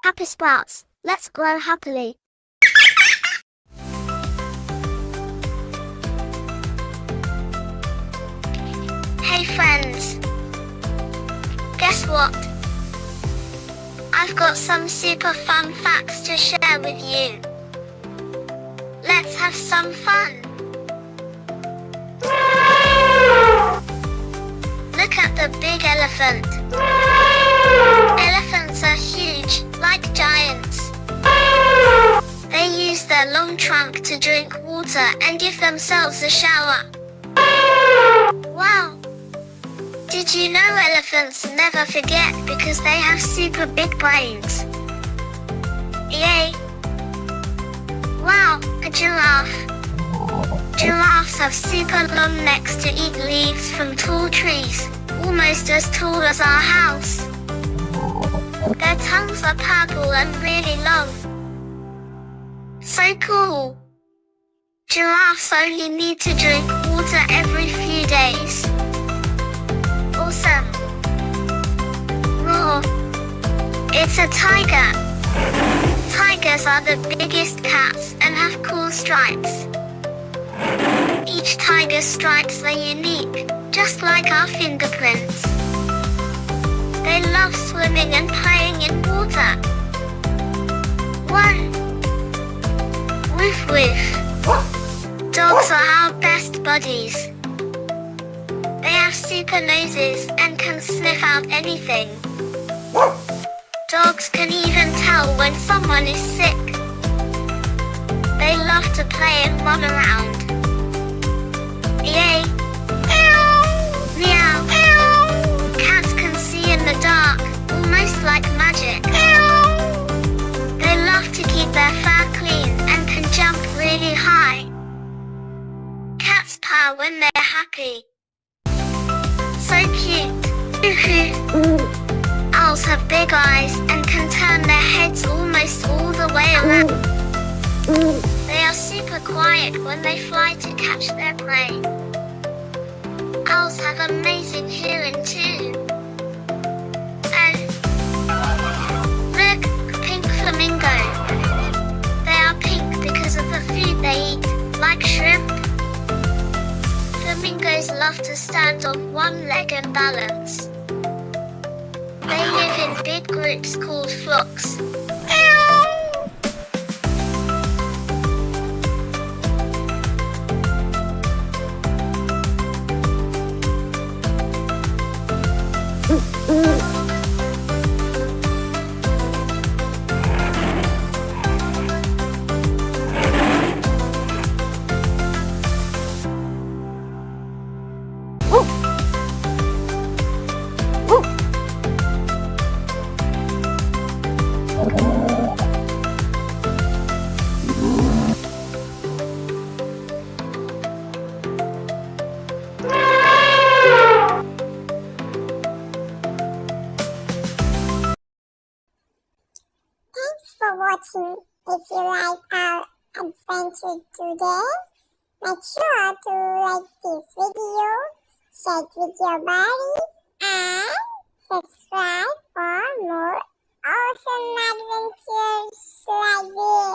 Happy sprouts, let's grow happily. Hey friends! Guess what? I've got some super fun facts to share with you. Let's have some fun! Look at the big elephant. Elephants are huge, like giants. They use their long trunk to drink water and give themselves a shower. Wow! Did you know elephants never forget because they have super big brains? Yay! Wow, a giraffe. Giraffes have super long necks to eat leaves from tall trees, almost as tall as our house. Their tongues are purple and really long. So cool! Giraffes only need to drink water every few days. Awesome! Roar! It's a tiger! Tigers are the biggest cats and have cool stripes. Each tiger's stripes are unique, just like our fingerprints. They love swimming and playing in water. One. Woof woof. Dogs are our best buddies. They have super noses and can sniff out anything. Dogs can even tell when someone is sick. They love to play and run around. Yay! Meow! Cats can see in the dark, almost like magic. They love to keep their fur clean and can jump really high. Cats purr when they're happy. So cute! Owls have big eyes and can turn their heads almost all the way around. They are super quiet when they fly to catch their prey. Owls have amazing hearing too. Look, pink flamingo. They are pink because of the food they eat, like shrimp. Flamingos love to stand on one leg and balance. They live in big groups called flocks. For watching. If you like our adventure today, make sure to like this video, share it with your buddy, and subscribe for more awesome adventures like this.